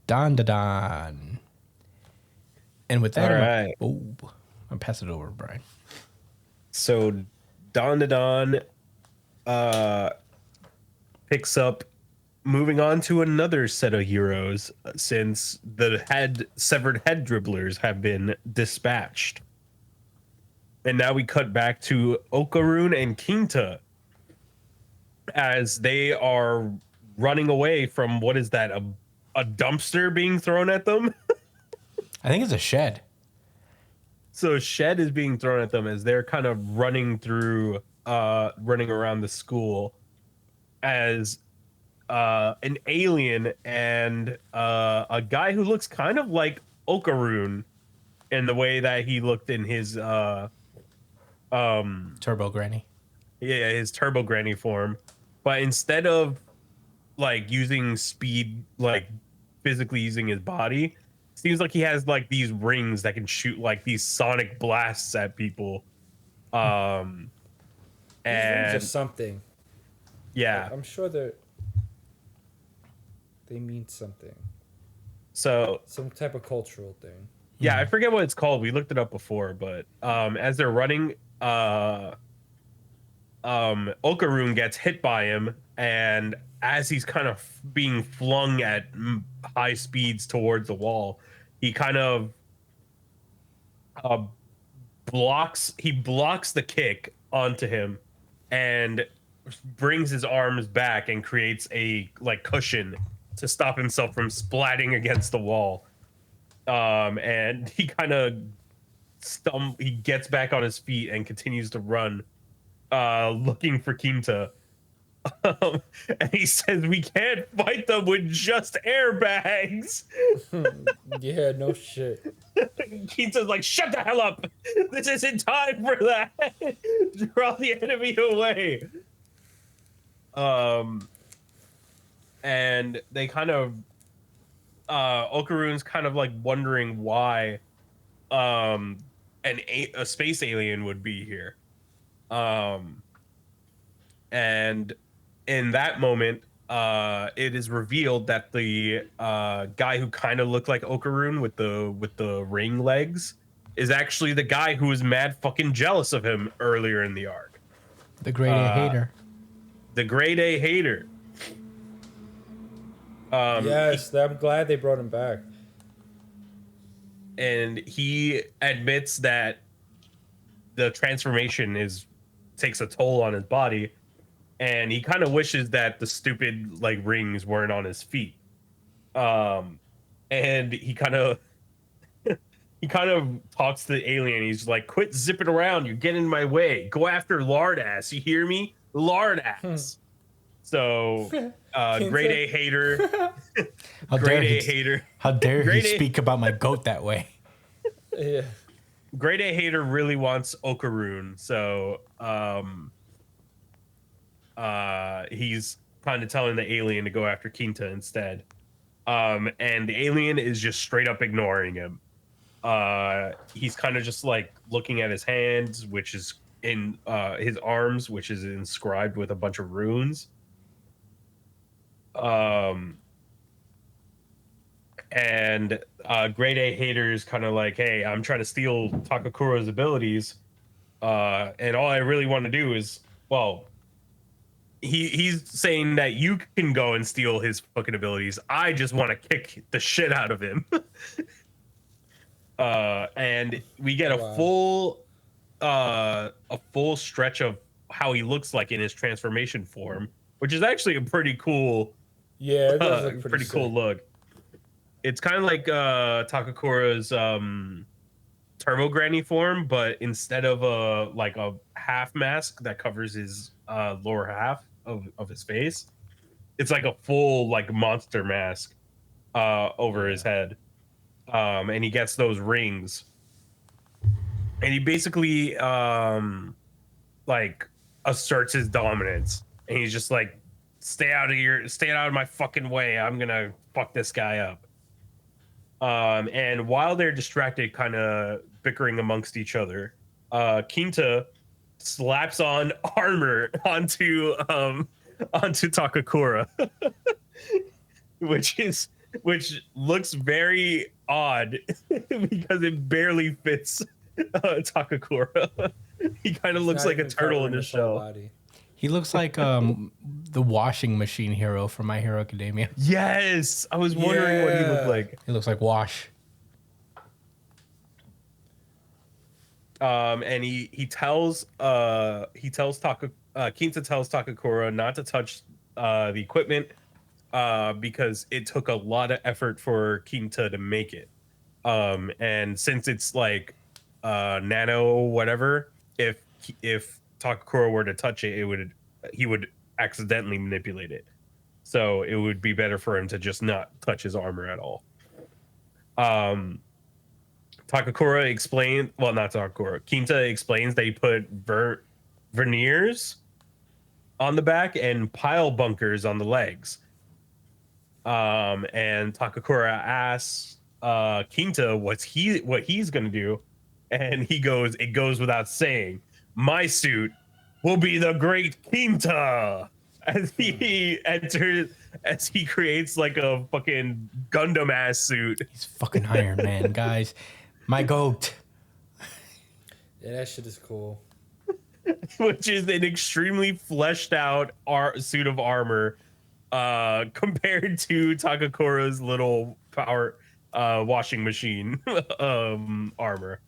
Dandadan. And with that, All right. I'll pass it over to Brian. So Dandadan picks up, moving on to another set of heroes since the severed head dribblers have been dispatched. And now we cut back to Okarun and Kinta as they are running away from what is that, a dumpster being thrown at them? I think it's a shed. So a shed is being thrown at them as they're kind of running around the school as an alien and a guy who looks kind of like Okarun in the way that he looked in his Turbo Granny. yeah, his Turbo Granny form, but instead of like using speed, like physically using his body, seems like he has like these rings that can shoot like these sonic blasts at people. These rings are something. Yeah, I'm sure they mean something. so Some type of cultural thing. yeah, I forget what it's called. We looked it up before, but as they're running, Okarun gets hit by him, and as he's kind of being flung at high speeds towards the wall, he kind of blocks the kick onto him and brings his arms back and creates a like cushion to stop himself from splatting against the wall. And he kind of he gets back on his feet and continues to run, looking for Kinta. And he says, "We can't fight them with just airbags." Yeah, no shit. Kinta's like, "Shut the hell up! This isn't time for that. Draw the enemy away." And they kind of, Okarun's kind of like wondering why, a space alien would be here. And in that moment, it is revealed that the guy who kind of looked like Okarun with the ring legs is actually the guy who was mad fucking jealous of him earlier in the arc. The grade A hater. The grade A hater. Yes, I'm glad they brought him back. And he admits that the transformation takes a toll on his body, and he kind of wishes that the stupid like rings weren't on his feet. And he kind of talks to the alien. He's like, "Quit zipping around. You're getting in my way. Go after lard ass. You hear me? Lard ass." So, grade A hater. Grade A hater. How dare he speak about my goat that way? Yeah. Grade A hater really wants Okarun, so he's kind of telling the alien to go after Kinta instead. And the alien is just straight up ignoring him. He's kind of just like looking at his hands, which is in his arms, which is inscribed with a bunch of runes. And grade A haters kind of like, "Hey, I'm trying to steal Takakura's abilities, and all I really want to do is, well, he's saying that you can go and steal his fucking abilities. I just want to kick the shit out of him." And we get a full stretch of how he looks like in his transformation form, which is actually a pretty cool, it does look pretty cool look. It's kind of like Takakura's Turbo Granny form, but instead of a half mask that covers his lower half of his face, it's like a full like monster mask over his head. And he gets those rings, and he basically like asserts his dominance, and he's just like, stay out of my fucking way. I'm gonna fuck this guy up. And while they're distracted, kind of bickering amongst each other, Kinta slaps on armor onto Takakura, which is which looks very odd because it barely fits Takakura. He kind of It's looks not like a even turtle in covering a his whole shell. body. He looks like the washing machine hero from My Hero Academia. Yes, I was wondering what he looked Yeah. like. He looks like Wash. And he tells Kinta tells Takakura not to touch the equipment because it took a lot of effort for Kinta to make it. And since it's like nano whatever, if Takakura were to touch it, he would accidentally manipulate it. So it would be better for him to just not touch his armor at all. Takakura explained, well, not Takakura, Kinta explains that he put veneers on the back and pile bunkers on the legs. And Takakura asks Kinta what he's gonna do, and he goes, "It goes without saying, my suit will be the great Kinta." As he enters, as he creates like a fucking Gundam ass suit. He's fucking Iron Man, guys. My goat. Yeah, that shit is cool. Which is an extremely fleshed out suit of armor compared to Takakura's little power washing machine armor.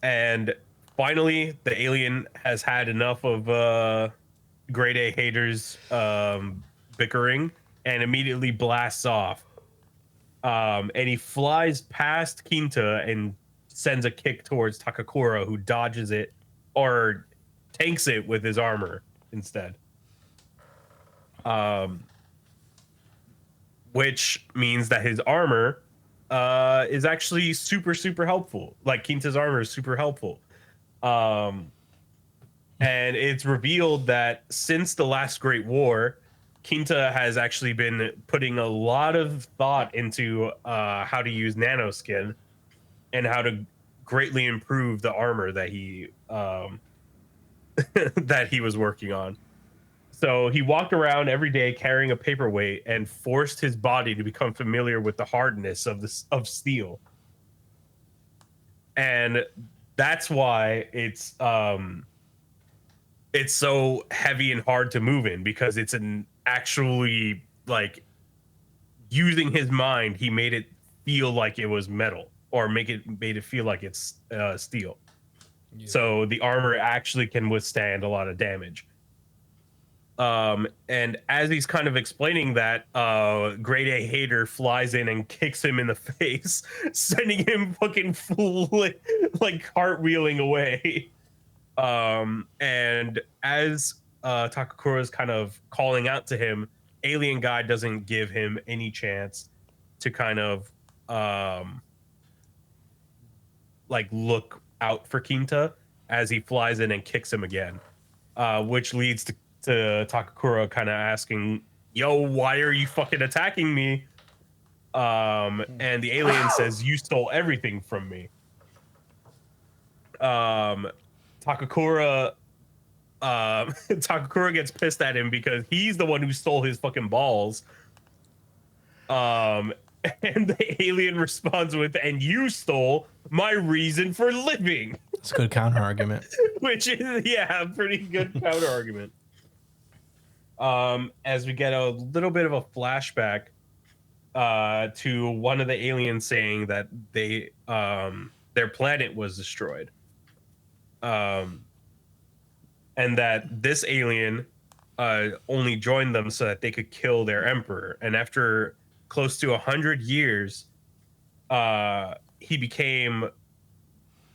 And finally, the alien has had enough of grade A haters bickering and immediately blasts off. And he flies past Kinta and sends a kick towards Takakura, who dodges it or tanks it with his armor instead. Which means that his armor is actually super helpful. Like Kinta's armor is super helpful. And it's revealed that since the last Great War, Kinta has actually been putting a lot of thought into how to use nanoskin and how to greatly improve the armor that he that he was working on. So he walked around every day carrying a paperweight and forced his body to become familiar with the hardness of steel. And that's why it's so heavy and hard to move in, because it's an actually like using his mind, he made it feel like it was metal, or made it feel like it's steel. Yeah. So the armor actually can withstand a lot of damage. And as he's kind of explaining that, grade A hater flies in and kicks him in the face, sending him fucking full like cartwheeling away. And as Takakura's kind of calling out to him, Alien Guy doesn't give him any chance to kind of like look out for Kinta as he flies in and kicks him again, which leads to Takakura kind of asking, "Yo, why are you fucking attacking me?" And the alien says, "You stole everything from me." Takakura Takakura gets pissed at him because he's the one who stole his fucking balls. And the alien responds with, "And you stole my reason for living." It's a good counter argument. Which is, yeah, a pretty good counter argument. As we get a little bit of a flashback to one of the aliens saying that they their planet was destroyed. And that this alien only joined them so that they could kill their emperor. And after close to 100 years, he became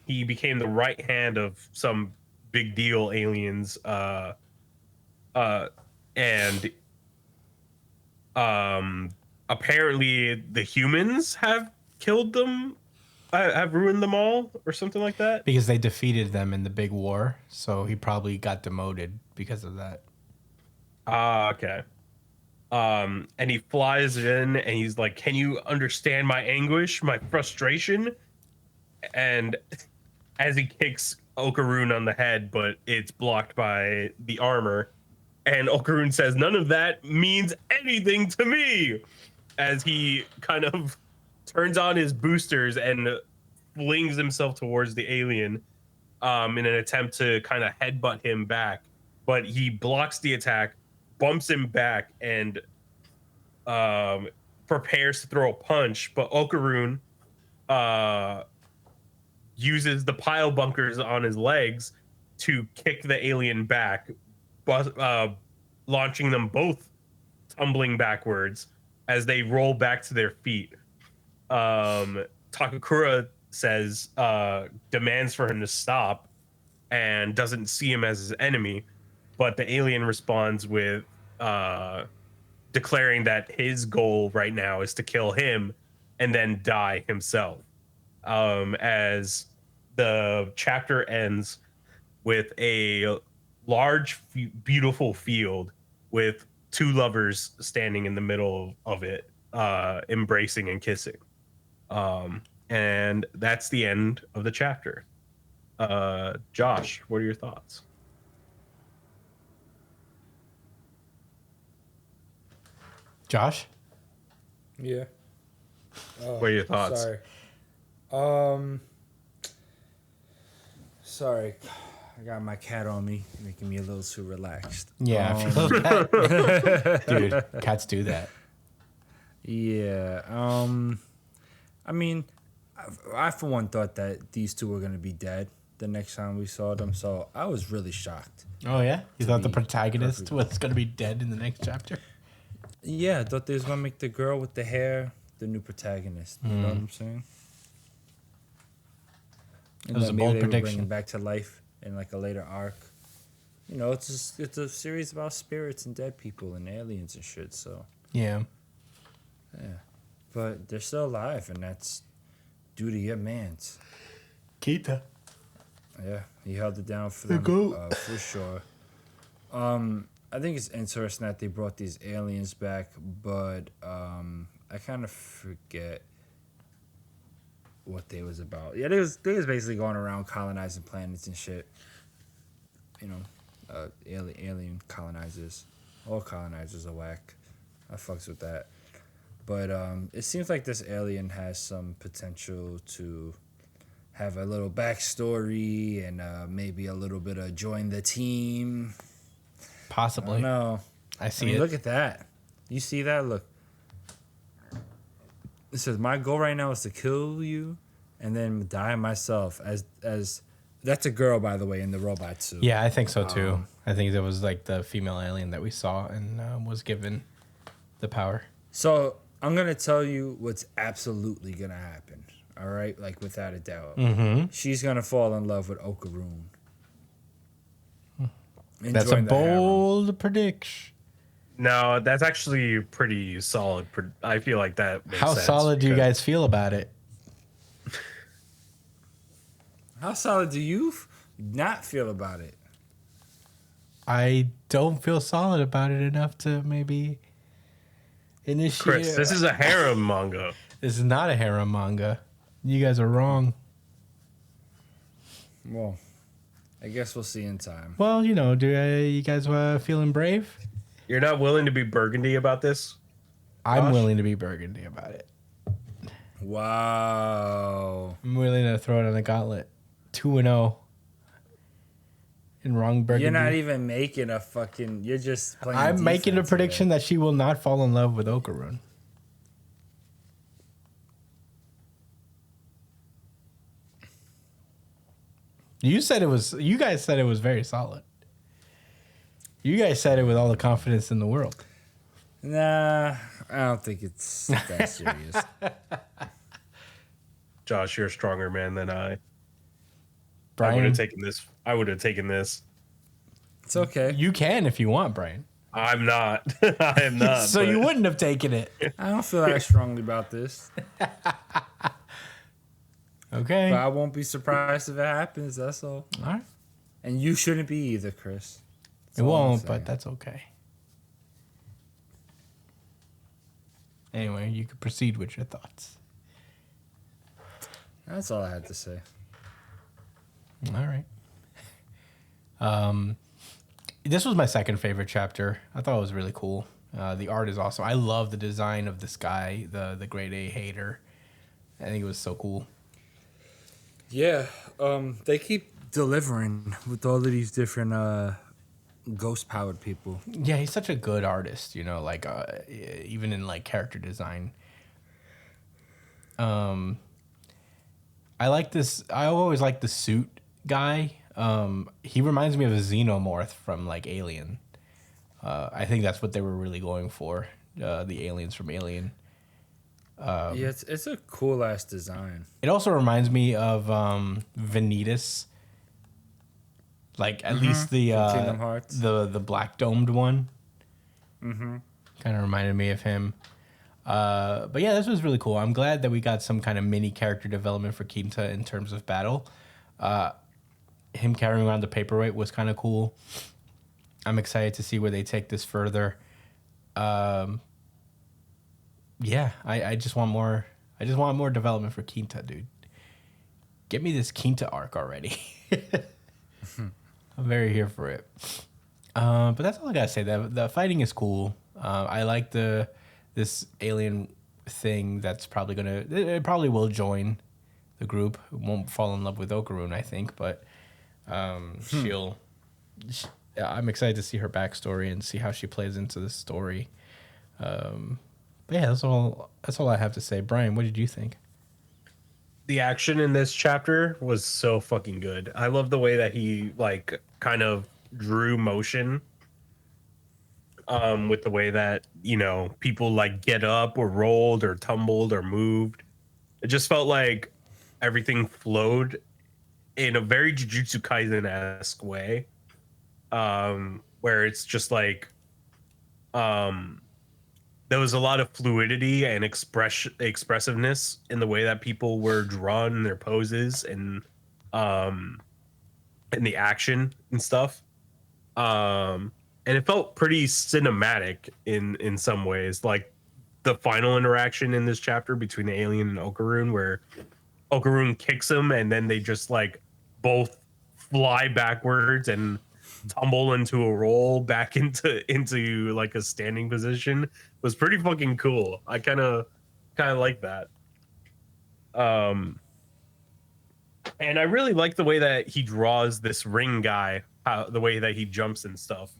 the right hand of some big deal aliens. And apparently the humans have killed them, have ruined them all, or something like that. Because they defeated them in the big war, so he probably got demoted because of that. Okay. And he flies in and he's like, "Can you understand my anguish, my frustration?" And as he kicks Okarun on the head, but it's blocked by the armor, And Okarun says, none of that means anything to me, as he kind of turns on his boosters and flings himself towards the alien in an attempt to kind of headbutt him back. But he blocks the attack, bumps him back, and prepares to throw a punch. But Okarun uses the pile bunkers on his legs to kick the alien back, launching them both tumbling backwards as they roll back to their feet. Takakura says, demands for him to stop and doesn't see him as his enemy, but the alien responds with declaring that his goal right now is to kill him and then die himself. As the chapter ends with a large, beautiful field with two lovers standing in the middle of it, embracing and kissing. And that's the end of the chapter. Josh, what are your thoughts? Josh? Yeah. What are your thoughts? Sorry. I got my cat on me, making me a little too relaxed. Yeah, I feel that. Dude, cats do that. Yeah. I mean, I for one thought that these two were gonna be dead the next time we saw them, so I was really shocked. Oh, yeah? You thought the protagonist was going to be dead in the next chapter? Yeah, I thought they was gonna make the girl with the hair the new protagonist. You know what I'm saying? And That was that a maybe bold they would bring prediction. him back to life in like a later arc. You know, it's a series about spirits and dead people and aliens and shit. So Yeah. yeah, but they're still alive, and that's due to your man's. Kinta. Yeah, he held it down for The them goat. for sure. I think it's interesting that they brought these aliens back, but I kind of forget what they was about. Yeah, they was basically going around colonizing planets and shit. You know, alien colonizers. All colonizers are whack. I fucks with that. But it seems like this alien has some potential to have a little backstory and maybe a little bit of join the team. I Possibly. don't know. I see I mean, it. look at that. You see that? Look. It says my goal right now is to kill you and then die myself. As that's a girl, by the way, in the robot suit. Yeah, I think so too. I think it was like the female alien that we saw and was given the power. So I'm gonna tell you what's absolutely gonna happen. All right, like without a doubt, she's gonna fall in love with Okarun. And That's a join the harem. bold prediction. No, that's actually pretty solid. I feel like that makes How sense solid do you because- guys feel about it? How solid do you not feel about it? I don't feel solid about it enough to maybe initiate. Chris, this is a harem manga. This is not a harem manga. You guys are wrong. Well, I guess we'll see in time. Well, you know, do you guys feeling brave? You're not willing to be burgundy about this? I'm Josh? willing to be burgundy about it. Wow. I'm willing to throw it on the gauntlet. 2-0 in wrong burgundy. You're not even making a fucking. You're just playing. I'm making a defense prediction here. that she will not fall in love with Okarun. You guys said it was very solid. You guys said it with all the confidence in the world. Nah, I don't think it's that serious. Josh, you're a stronger man than I. I would Brian, have taken this. I would have taken this. It's okay. you can if you want, Brian. I'm not. I am not. So but you wouldn't have taken it. I don't feel that strongly about this, Okay. but I won't be surprised if it happens. That's all. All right. And you shouldn't be either, Chris. That's It all I'm won't, saying. but that's okay. Anyway, you can proceed with your thoughts. That's all I had to say. All right. This was my second favorite chapter. I thought it was really cool. The art is awesome. I love the design of this guy, the grade A hater. I think it was so cool. Yeah, they keep delivering with all of these different ghost-powered people. Yeah, he's such a good artist, you know, like even in like character design. I like this. I always like the suit guy. He reminds me of a xenomorph from like Alien. I think that's what they were really going for. The aliens from Alien. Yeah, it's a cool ass design. It also reminds me of Vanitas. Like at least the Kingdom Hearts. the black domed one. Mm-hmm. Kind of reminded me of him. But yeah, this was really cool. I'm glad that we got some kind of mini character development for Kinta in terms of battle. Him carrying around the paperweight was kind of cool. I'm excited to see where they take this further. Yeah, I just want more. I just want more development for Kinta, dude. Get me this Kinta arc already. I'm very here for it. But that's all I gotta say. The fighting is cool. I like this alien thing that's probably gonna. It probably will join the group. It won't fall in love with Okarun, I think, but she'll. Yeah, I'm excited to see her backstory and see how she plays into the story. But yeah, that's all I have to say. Brian, what did you think? The action in this chapter was so fucking good. I love the way that he like kind of drew motion. With the way that, you know, people like get up or rolled or tumbled or moved. It just felt like everything flowed in a very Jujutsu Kaisen-esque way. Where it's just like there was a lot of fluidity and expressiveness in the way that people were drawn in their poses and in the action and stuff. And it felt pretty cinematic in some ways, like the final interaction in this chapter between the alien and Okarun, where Okarun kicks him and then they just like both fly backwards and tumble into a roll back into like a standing position was pretty fucking cool. I kind of like that. And I really like the way that he draws this ring guy, the way that he jumps and stuff.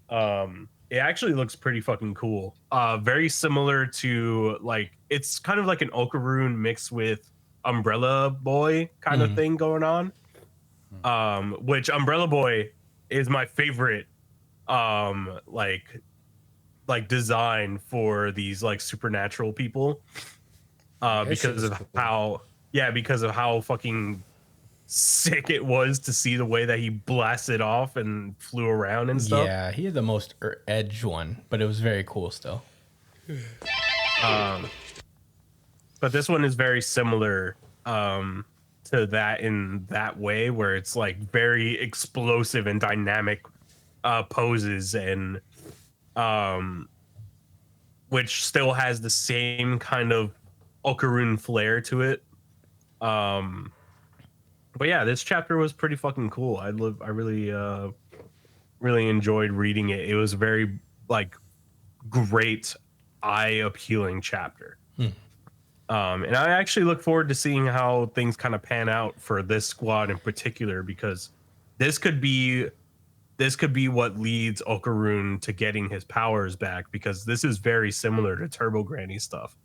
It actually looks pretty fucking cool. Very similar to like, it's kind of like an Okarun mixed with Umbrella Boy kind of thing going on. Which Umbrella Boy is my favorite like design for these like supernatural people. Because of how fucking sick it was to see the way that he blasted off and flew around and stuff. Yeah, he had the most edge one, but it was very cool still. But this one is very similar to that in that way, where it's like very explosive and dynamic poses, and which still has the same kind of Okarun flair to it. But yeah, this chapter was pretty fucking cool. I really enjoyed reading it. It was a very like great, eye appealing chapter. And I actually look forward to seeing how things kind of pan out for this squad in particular, because this could be what leads Okarun to getting his powers back, because this is very similar to Turbo Granny stuff.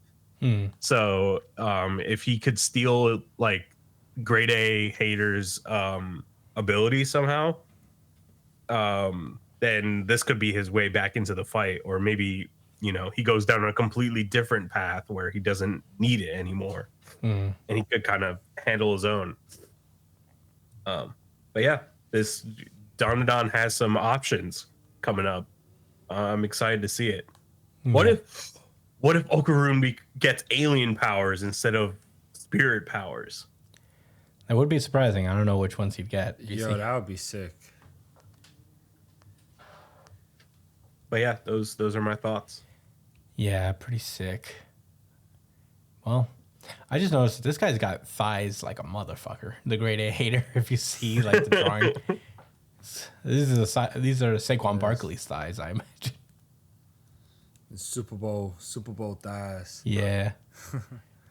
So if he could steal like grade A haters ability somehow, then this could be his way back into the fight. Or maybe, you know, he goes down a completely different path where he doesn't need it anymore, and he could kind of handle his own. But yeah, this Dandadan has some options coming up. I'm excited to see it. What if Okarun gets alien powers instead of spirit powers? That would be surprising. I don't know which ones he'd get. That would be sick. But yeah, those are my thoughts. Yeah, pretty sick. Well, I just noticed this guy's got thighs like a motherfucker. The grade A hater, if you see like the drawing. These are Saquon Yes. Barkley's thighs, I imagine. Super Bowl thighs. Yeah.